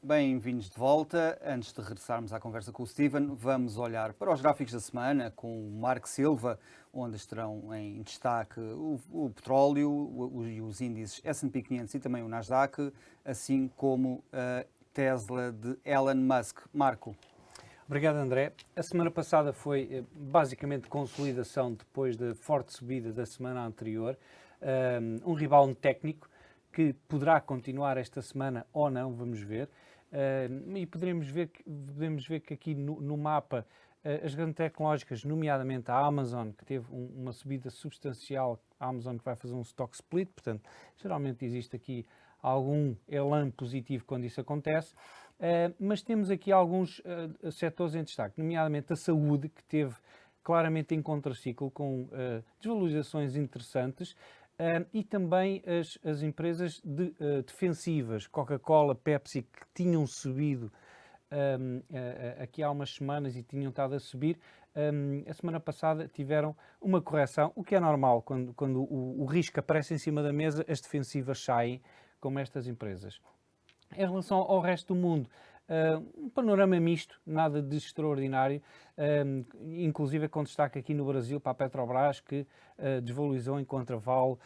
Bem-vindos de volta. Antes de regressarmos à conversa com o Steven, vamos olhar para os gráficos da semana com o Marco Silva, onde estarão em destaque o petróleo e os índices S&P 500 e também o Nasdaq, assim como a Tesla de Elon Musk. Marco. Obrigado, André. A semana passada foi basicamente consolidação depois da forte subida da semana anterior, um rebound técnico que poderá continuar esta semana ou não, vamos ver. E podemos ver que aqui no mapa as grandes tecnológicas, nomeadamente a Amazon, que teve uma subida substancial, a Amazon que vai fazer um stock split, portanto, geralmente existe aqui algum elan positivo quando isso acontece. Mas temos aqui alguns setores em destaque, nomeadamente a saúde, que teve claramente em contraciclo, com desvalorizações interessantes, e também as empresas defensivas, Coca-Cola, Pepsi, que tinham subido aqui há umas semanas e tinham estado a subir. A semana passada tiveram uma correção, o que é normal, quando o risco aparece em cima da mesa, as defensivas saem, como estas empresas. Em relação ao resto do mundo, um panorama misto, nada de extraordinário, inclusive com destaque aqui no Brasil para a Petrobras, que desvalorizou enquanto a Vale,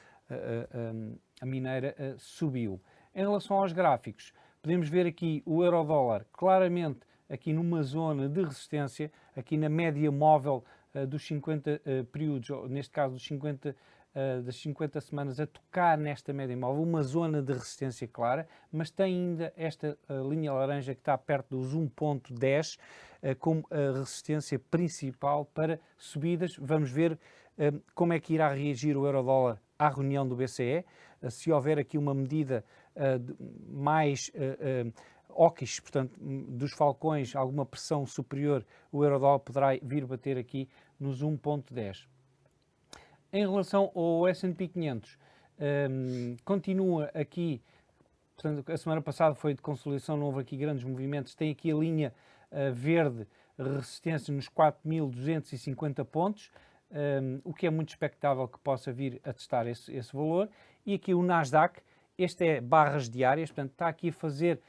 a mineira, subiu. Em relação aos gráficos, podemos ver aqui o euro-dólar claramente aqui numa zona de resistência, aqui na média móvel dos 50 períodos, ou neste caso das 50 semanas, a tocar nesta média móvel, uma zona de resistência clara, mas tem ainda esta linha laranja que está perto dos 1.10 como a resistência principal para subidas. Vamos ver como é que irá reagir o euro-dólar à reunião do BCE, se houver aqui uma medida mais hawkish, portanto, dos falcões, alguma pressão superior, o euro-dólar poderá vir bater aqui nos 1.10. Em relação ao S&P 500, continua aqui, portanto, a semana passada foi de consolidação, não houve aqui grandes movimentos, tem aqui a linha verde, resistência nos 4.250 pontos, o que é muito expectável que possa vir a testar esse valor. E aqui o Nasdaq, este é barras diárias, portanto, está aqui a fazer,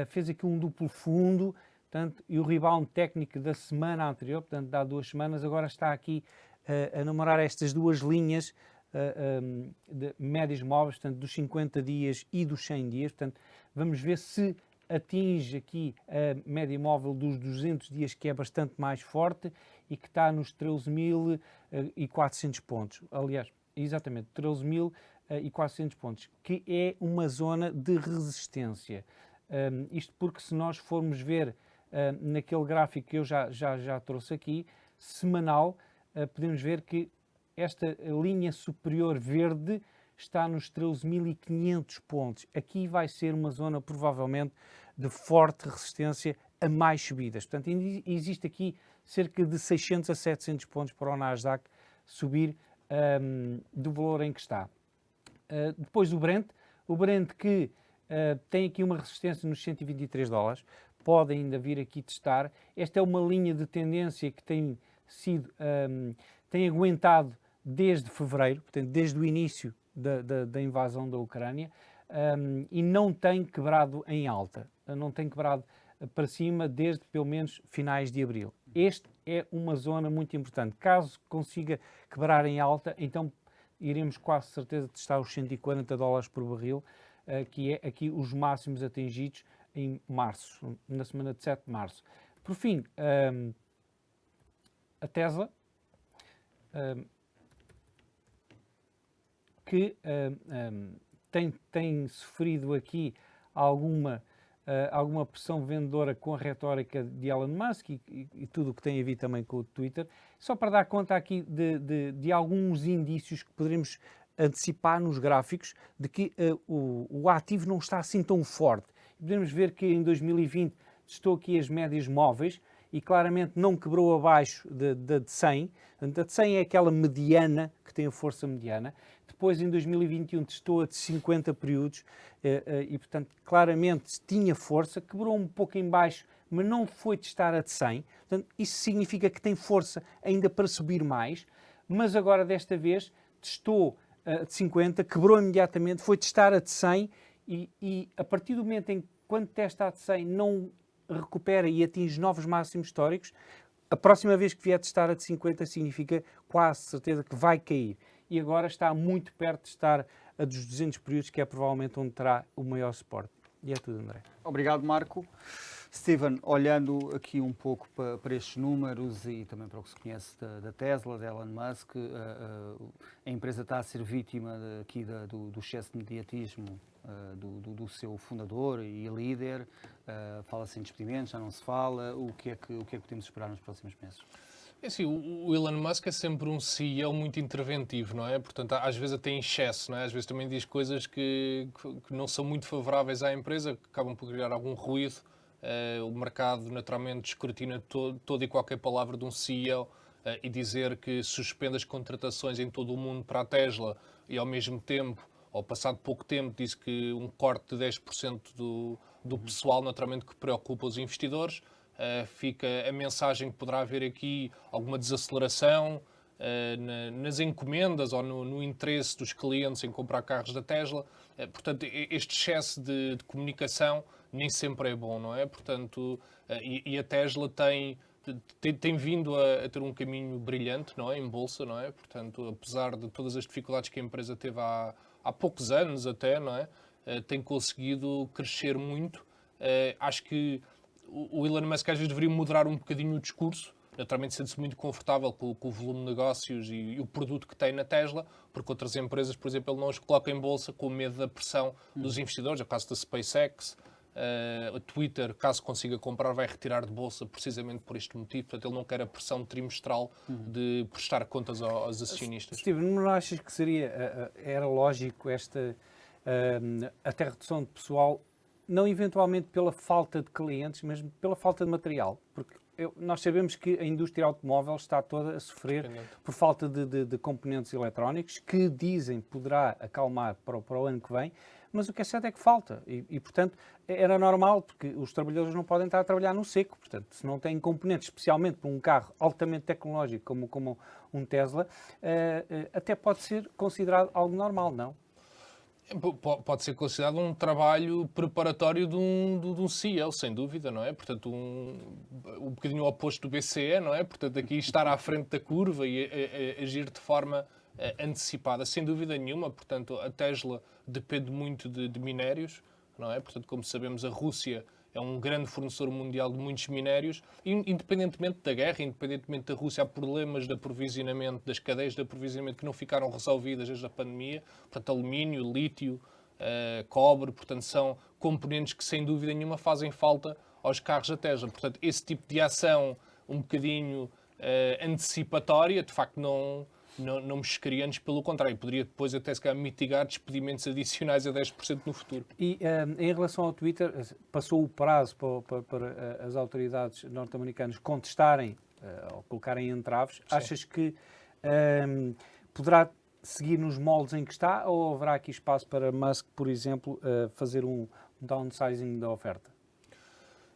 fez aqui um duplo fundo, portanto, e o rebound técnico da semana anterior, portanto, há 2 semanas, agora está aqui a namorar estas duas linhas de médias móveis, portanto, dos 50 dias e dos 100 dias. Portanto, vamos ver se atinge aqui a média móvel dos 200 dias, que é bastante mais forte e que está nos 13.400 pontos. Aliás, exatamente, 13.400 pontos, que é uma zona de resistência. Isto porque, se nós formos ver naquele gráfico que eu já trouxe aqui, semanal, podemos ver que esta linha superior verde está nos 13.500 pontos. Aqui vai ser uma zona provavelmente de forte resistência a mais subidas. Portanto, existe aqui cerca de 600 a 700 pontos para o Nasdaq subir do valor em que está. Depois o Brent que tem aqui uma resistência nos 123 dólares, pode ainda vir aqui testar. Esta é uma linha de tendência que tem aguentado desde fevereiro, portanto, desde o início da invasão da Ucrânia, e não tem quebrado em alta, não tem quebrado para cima desde pelo menos finais de abril. Este é uma zona muito importante. Caso consiga quebrar em alta, então iremos quase certeza testar os 140 dólares por barril, que é aqui os máximos atingidos em março, na semana de 7 de março. Por fim, a Tesla, que tem sofrido aqui alguma pressão vendedora com a retórica de Elon Musk e tudo o que tem a ver também com o Twitter, só para dar conta aqui de alguns indícios que poderemos antecipar nos gráficos de que o ativo não está assim tão forte. Podemos ver que em 2020 testou aqui as médias móveis e claramente não quebrou abaixo da de 100. A de 100 é aquela mediana, que tem a força mediana. Depois, em 2021, testou a de 50 períodos e, portanto, claramente tinha força, quebrou um pouco em baixo, mas não foi testar a de 100. Portanto, isso significa que tem força ainda para subir mais, mas agora, desta vez, testou a de 50, quebrou imediatamente, foi testar a de 100 e a partir do momento em que quando testa a de 100 não recupera e atinge novos máximos históricos, a próxima vez que vier testar a de 50 significa quase certeza que vai cair. E agora está muito perto de estar a dos 200 períodos, que é provavelmente onde terá o maior suporte. E é tudo, André. Obrigado, Marco. Steven, olhando aqui um pouco para estes números e também para o que se conhece da Tesla, de Elon Musk, a empresa está a ser vítima aqui do excesso de mediatismo do seu fundador e líder. Fala-se em despedimentos, já não se fala. O que é que podemos esperar nos próximos meses? É assim, o Elon Musk é sempre um CEO muito interventivo, não é? Portanto, às vezes até em excesso, não é? Às vezes também diz coisas que não são muito favoráveis à empresa, que acabam por criar algum ruído. O mercado naturalmente escrutina toda e qualquer palavra de um CEO e dizer que suspende as contratações em todo o mundo para a Tesla e ao mesmo tempo, ou passado pouco tempo, disse que um corte de 10% do pessoal naturalmente que preocupa os investidores. Fica a mensagem que poderá haver aqui alguma desaceleração nas encomendas ou no interesse dos clientes em comprar carros da Tesla. Portanto, este excesso de comunicação nem sempre é bom, não é? Portanto, e a Tesla tem vindo a ter um caminho brilhante, não é? Em bolsa, não é? Portanto, apesar de todas as dificuldades que a empresa teve há poucos anos até, não é? Tem conseguido crescer muito. Acho que o Elon Musk às vezes deveria moderar um bocadinho o discurso, naturalmente sente-se muito confortável com o volume de negócios e o produto que tem na Tesla, porque outras empresas, por exemplo, ele não os coloca em bolsa com medo da pressão dos investidores. É o caso da SpaceX, a Twitter, caso consiga comprar, vai retirar de bolsa precisamente por este motivo. Portanto, ele não quer a pressão trimestral de prestar contas aos acionistas. Steven, não achas que era lógico até redução de pessoal, não eventualmente pela falta de clientes, mas pela falta de material? Porque nós sabemos que a indústria automóvel está toda a sofrer por falta de componentes eletrónicos, que dizem poderá acalmar para o ano que vem, mas o que é certo é que falta e, portanto, era normal, porque os trabalhadores não podem estar a trabalhar no seco. Portanto, se não têm componentes, especialmente para um carro altamente tecnológico como um Tesla, até pode ser considerado algo normal, não? Pode ser considerado um trabalho preparatório de um CEO, sem dúvida, não é? Portanto, um bocadinho oposto do BCE, não é? Portanto, aqui estar à frente da curva e agir de forma antecipada, sem dúvida nenhuma. Portanto, a Tesla depende muito de minérios, não é? Portanto, como sabemos, a Rússia é um grande fornecedor mundial de muitos minérios, e, independentemente da guerra, independentemente da Rússia, há problemas de aprovisionamento, das cadeias de aprovisionamento que não ficaram resolvidas desde a pandemia. Portanto, alumínio, lítio, cobre, portanto, são componentes que, sem dúvida nenhuma, fazem falta aos carros da Tesla. Portanto, esse tipo de ação um bocadinho antecipatória, de facto, não me chocaria, antes pelo contrário, poderia depois até se calhar mitigar despedimentos adicionais a 10% no futuro. E em relação ao Twitter, passou o prazo para as autoridades norte-americanas contestarem ou colocarem entraves. Sim. Achas que poderá seguir nos moldes em que está, ou haverá aqui espaço para Musk, por exemplo, fazer um downsizing da oferta?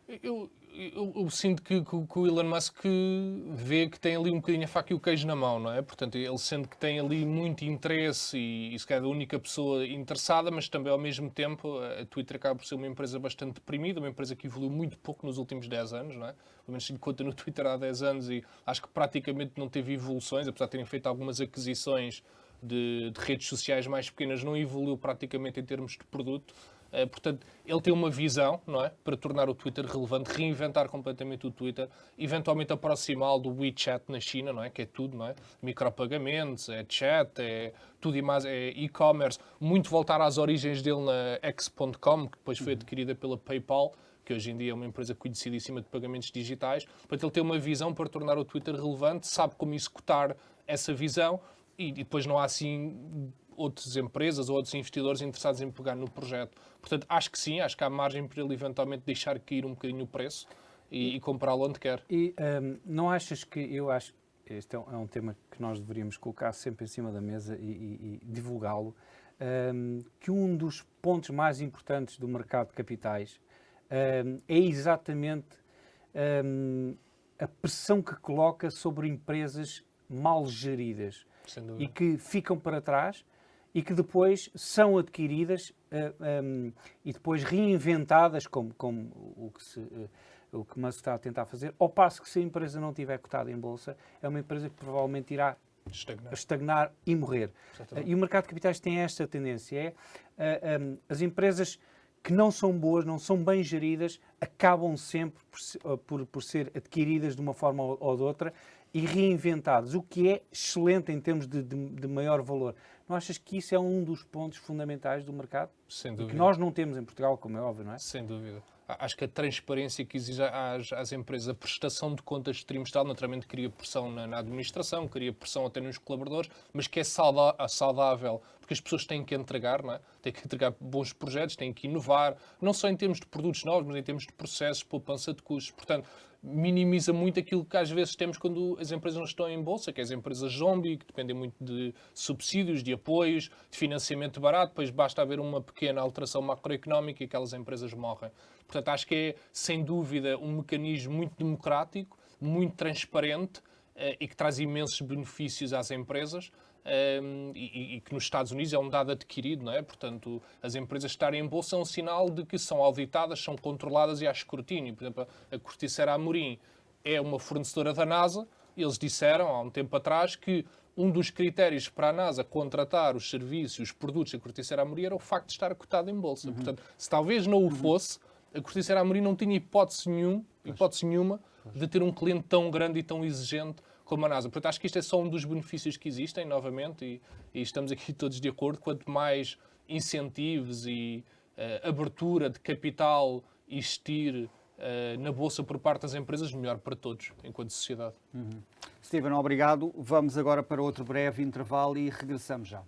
Eu sinto que o Elon Musk vê que tem ali um bocadinho a faca e o queijo na mão, não é? Portanto, ele sente que tem ali muito interesse e se calhar a única pessoa interessada, mas também ao mesmo tempo a Twitter acaba por ser uma empresa bastante deprimida, uma empresa que evoluiu muito pouco nos últimos 10 anos, não é? Pelo menos se conta no Twitter há 10 anos e acho que praticamente não teve evoluções, apesar de terem feito algumas aquisições de redes sociais mais pequenas, não evoluiu praticamente em termos de produto. Portanto, ele tem uma visão, não é, para tornar o Twitter relevante, reinventar completamente o Twitter, eventualmente aproximá-lo do WeChat na China, não é, que é tudo, não é, micropagamentos, é chat, é tudo e mais, é e-commerce, muito voltar às origens dele na X.com, que depois foi adquirida pela PayPal, que hoje em dia é uma empresa conhecidíssima de pagamentos digitais. Portanto, ele tem uma visão para tornar o Twitter relevante, sabe como executar essa visão e depois não há assim outras empresas ou outros investidores interessados em pegar no projeto. Portanto, acho que sim, acho que há margem para ele eventualmente deixar cair um bocadinho o preço e comprá-lo onde quer. E não achas que, eu acho que este é um tema que nós deveríamos colocar sempre em cima da mesa e divulgá-lo, que um dos pontos mais importantes do mercado de capitais é exatamente a pressão que coloca sobre empresas mal geridas e que ficam para trás e que depois são adquiridas e depois reinventadas, como o que Musk está a tentar fazer, ao passo que se a empresa não estiver cotada em bolsa, é uma empresa que provavelmente irá estagnar e morrer. E o mercado de capitais tem esta tendência, as empresas que não são boas, não são bem geridas, acabam sempre por ser adquiridas de uma forma ou de outra e reinventadas, o que é excelente em termos de maior valor. Não achas que isso é um dos pontos fundamentais do mercado? Sem dúvida. Que nós não temos em Portugal, como é óbvio, não é? Sem dúvida. Acho que a transparência que exige às empresas, a prestação de contas trimestral, naturalmente cria pressão na administração, cria pressão até nos colaboradores, mas que é saudável, porque as pessoas têm que entregar, não é? Têm que entregar bons projetos, têm que inovar, não só em termos de produtos novos, mas em termos de processos, poupança de custos. Portanto, minimiza muito aquilo que às vezes temos quando as empresas não estão em bolsa, que é as empresas zombie, que dependem muito de subsídios, de apoios, de financiamento barato, depois basta haver uma pequena alteração macroeconómica e aquelas empresas morrem. Portanto, acho que é, sem dúvida, um mecanismo muito democrático, muito transparente e que traz imensos benefícios às empresas. E que nos Estados Unidos é um dado adquirido, não é? Portanto, as empresas estarem em bolsa é um sinal de que são auditadas, são controladas e há escrutínio. Por exemplo, a Corticera Amorim é uma fornecedora da NASA. Eles disseram, há um tempo atrás, que um dos critérios para a NASA contratar os serviços, os produtos da Corticera Amorim era o facto de estar cotada em bolsa. Portanto, se talvez não o fosse, a Corticera Amorim não tinha hipótese nenhuma de ter um cliente tão grande e tão exigente como a NASA. Portanto, acho que isto é só um dos benefícios que existem, novamente, e estamos aqui todos de acordo. Quanto mais incentivos e abertura de capital existir na Bolsa por parte das empresas, melhor para todos, enquanto sociedade. Steven, obrigado. Vamos agora para outro breve intervalo e regressamos já.